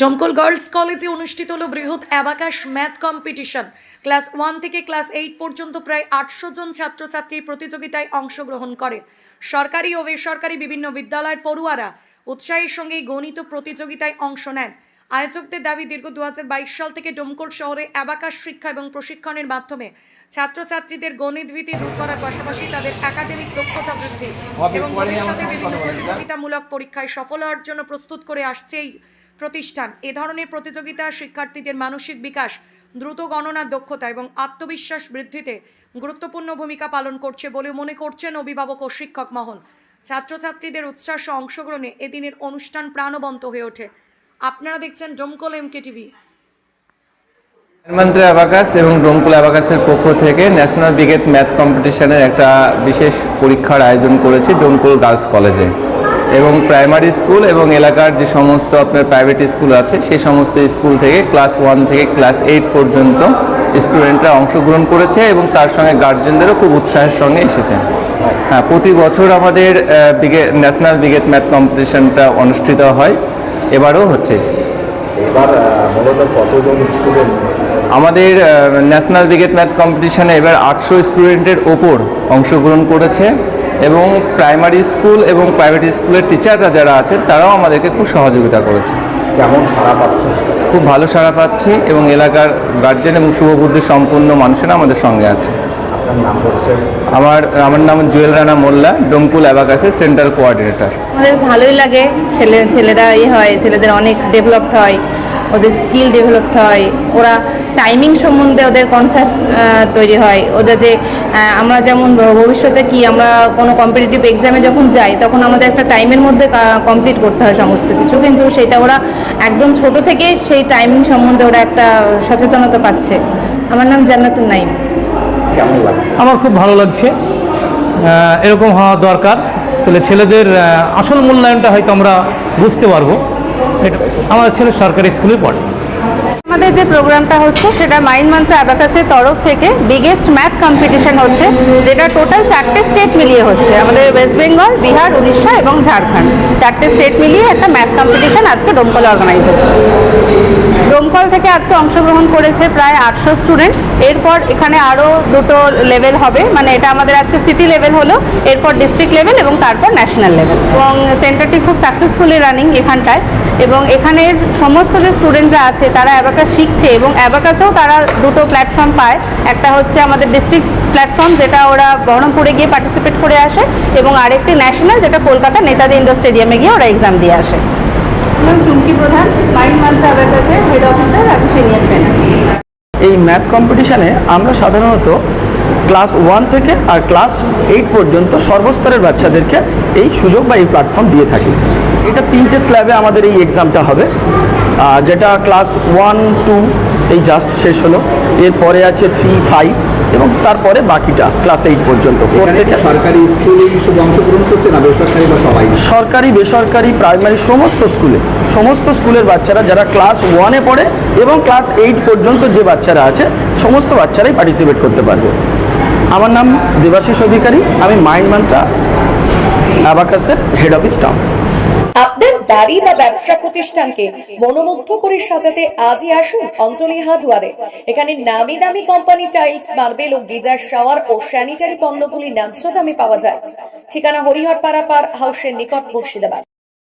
Domkal girls কলেজে অনুষ্ঠিত হলো বৃহৎ অ্যাবাকাস ম্যাথ কম্পিটিশন। ক্লাস 1 থেকে ক্লাস 8 পর্যন্ত প্রায় 800 জন ছাত্রছাত্রী প্রতিযোগিতায় অংশগ্রহণ করে। সরকারি ও বেসরকারি বিভিন্ন বিদ্যালয়ের পড়ুয়ারা উৎসাহের সঙ্গে গণিত প্রতিযোগিতায় অংশ নেন। আয়োজকদের দাবি, দীর্ঘ 2022 সাল থেকে ডোমকল শহরে অ্যাবাকাস শিক্ষা এবং প্রশিক্ষণের মাধ্যমে ছাত্রছাত্রীদের গণিত ভীতি দূর করার পাশাপাশি তাদের একাডেমিক দক্ষতা বৃদ্ধি এবং ভবিষ্যতে বিভিন্ন প্রতিযোগিতামূলক পরীক্ষায় সফল হওয়ার জন্য প্রস্তুত করে আসছে এই প্রতিষ্ঠান। এ ধরনের প্রতিযোগিতা শিক্ষার্থীদের মানসিক বিকাশ, দ্রুত গণনার দক্ষতা এবং আত্মবিশ্বাস বৃদ্ধিতে গুরুত্বপূর্ণ ভূমিকা পালন করছে বলে মনে করছেন অভিভাবক ও শিক্ষক মহল। ছাত্রছাত্রীদের উৎসাহ ও অংশগ্রহণে এদিনের অনুষ্ঠান প্রাণবন্ত হয়ে ওঠে। আপনারা দেখছেন ডোমকল এমকে টিভি। মন্ত্রী অ্যাবাকাস এবং ডোমকল অ্যাবাকাসের পক্ষ থেকে ন্যাশনাল ব্রিগেড ম্যাথ কম্পিটিশনের একটা বিশেষ পরীক্ষার আয়োজন করেছি ডোমকল গার্লস কলেজে, এবং প্রাইমারি স্কুল এবং এলাকার যে সমস্ত আপনার প্রাইভেট স্কুল আছে সেই সমস্ত স্কুল থেকে ক্লাস 1 থেকে ক্লাস 8 পর্যন্ত স্টুডেন্টরা অংশগ্রহণ করেছে এবং তার সঙ্গে গার্জেনদেরও খুব উৎসাহের সঙ্গে এসেছেন। হ্যাঁ, প্রতি বছর আমাদের ন্যাশনাল ব্রিগেড ম্যাথ কম্পিটিশনটা অনুষ্ঠিত হয়, এবারও হচ্ছে। এবার মূলত কতজন স্টুডেন্ট আমাদের ন্যাশনাল ব্রিগেড ম্যাথ কম্পিটিশনে এবার 800 স্টুডেন্টের ওপর অংশগ্রহণ করেছে, এবং প্রাইমারি স্কুল এবং প্রাইভেট স্কুলের টিচাররা যারা আছেন তারাও আমাদেরকে খুব সহযোগিতা করেছে। কেমন সাড়া পাচ্ছেন? খুব ভালো সাড়া পাচ্ছি, এবং এলাকার গার্জেন এবং শুভবুদ্ধি সম্পন্ন মানুষেরা আমাদের সঙ্গে আছে। আপনার নাম হচ্ছে? আমার নাম জুয়েল রানা মোল্লা, ডোমকল অ্যাবাকাসের সেন্ট্রাল কোঅর্ডিনেটর। আমাদের ভালোই লাগে, ছেলেরা হয়, ছেলেদের অনেক ডেভেলপড হয়, ওদের স্কিল ডেভেলপড হয়, ওরা টাইমিং সম্বন্ধে ওদের কনসাস তৈরি হয়। ওদের যে আমরা যেমন ভবিষ্যতে কি আমরা কোনো কম্পিটিটিভ এক্সামে যখন যাই তখন আমাদের একটা টাইমের মধ্যে কমপ্লিট করতে হয় সমস্ত কিছু, কিন্তু সেটা ওরা একদম ছোট থেকে সেই টাইমিং সম্বন্ধে ওরা একটা সচেতনতা পাচ্ছে। আমার নাম জান্নাতুন নাইম। কেমন লাগছে? আমার খুব ভালো লাগছে, এরকম হওয়া দরকার, তাহলে ছেলেদের আসল মূল্যায়নটা হয়তো আমরা বুঝতে পারবো। এটা আমার ছেলে সরকারি স্কুলে পড়ে। আমাদের যে প্রোগ্রামটা হচ্ছে সেটা মাইন্ড মন্ত্র অ্যাবাকাসের তরফ থেকে বিগেস্ট ম্যাথ কম্পিটিশন হচ্ছে, যেটা টোটাল 4টে স্টেট মিলিয়ে হচ্ছে। আমাদের ওয়েস্ট বেঙ্গল, বিহার, উড়িষ্যা এবং ঝাড়খণ্ড 4টে স্টেট মিলিয়ে একটা ম্যাথ কম্পিটিশন আজকে ডোমকলে অর্গানাইজ হচ্ছে। ডোমকল থেকে আজকে অংশগ্রহণ করেছে প্রায় 800 স্টুডেন্ট। এরপর এখানে আরও দুটো লেভেল হবে, মানে এটা আমাদের আজকে সিটি লেভেল হলো, এরপর ডিস্ট্রিক্ট লেভেল এবং তারপর ন্যাশনাল লেভেল। এবং সেন্টারটি খুব সাকসেসফুলি রানিং এখানটায়, এবং এখানের সমস্ত যে স্টুডেন্টরা আছে তারা অ্যাবাকাস শিখছে, এবং অ্যাবাকাসেও তারা দুটো প্ল্যাটফর্ম পায়। একটা হচ্ছে আমাদের ডিস্ট্রিক্ট প্ল্যাটফর্ম, যেটা ওরা বহরমপুরে গিয়ে পার্টিসিপেট করে আসে, এবং আরেকটি ন্যাশনাল, যেটা কলকাতা নেতাজি ইন্ডোর স্টেডিয়ামে গিয়ে ওরা এক্সাম দিয়ে আসে। চুমকি প্রধান, মাইন্ড মন্ত্র অ্যাবাকাসের হেড অফিসার, আমি সিনিয়র ট্রেনার। এই ম্যাথ কম্পিটিশানে আমরা সাধারণত ক্লাস 1 থেকে আর ক্লাস 8 পর্যন্ত সর্বস্তরের বাচ্চাদেরকে এই সুযোগ বা এই প্ল্যাটফর্ম দিয়ে থাকি। এটা 3টে স্ল্যাবে আমাদের এই এক্সামটা হবে, যেটা ক্লাস 1, 2 এই জাস্ট শেষ হলো, এরপরে আছে 3, 5 এবং তারপরে বাকিটা ক্লাস 8 পর্যন্ত। 4 থেকে সরকারি স্কুলেই শুধু অংশগ্রহণ করছে না বেসরকারি বা সবাই? সরকারি, বেসরকারি, প্রাইমারি সমস্ত স্কুলের বাচ্চারা যারা ক্লাস 1-এ পড়ে এবং ক্লাস 8 পর্যন্ত যে বাচ্চারা আছে সমস্ত বাচ্চারাই পার্টিসিপেট করতে পারবে। আমার নাম দেবাশিস অধিকারী, আমি মাইন্ড মন্ত্র অ্যাবাকাসের হেড অফ স্টাফ। আপনার বাড়ি বা ব্যবসা প্রতিষ্ঠানকে মনোমুগ্ধ করে সাজাতে আজই আসুন অঞ্জলি হার্ডওয়্যারে। এখানে নামি দামি কোম্পানি টাইলস, মার্বেল ও গিজার, শাওয়ার ও স্যানিটারি পণ্যগুলি ন্যায্য দামে পাওয়া যায়। ঠিকানা হরিহরপাড়া পার হাউসের নিকট মুর্শিদাবাদ।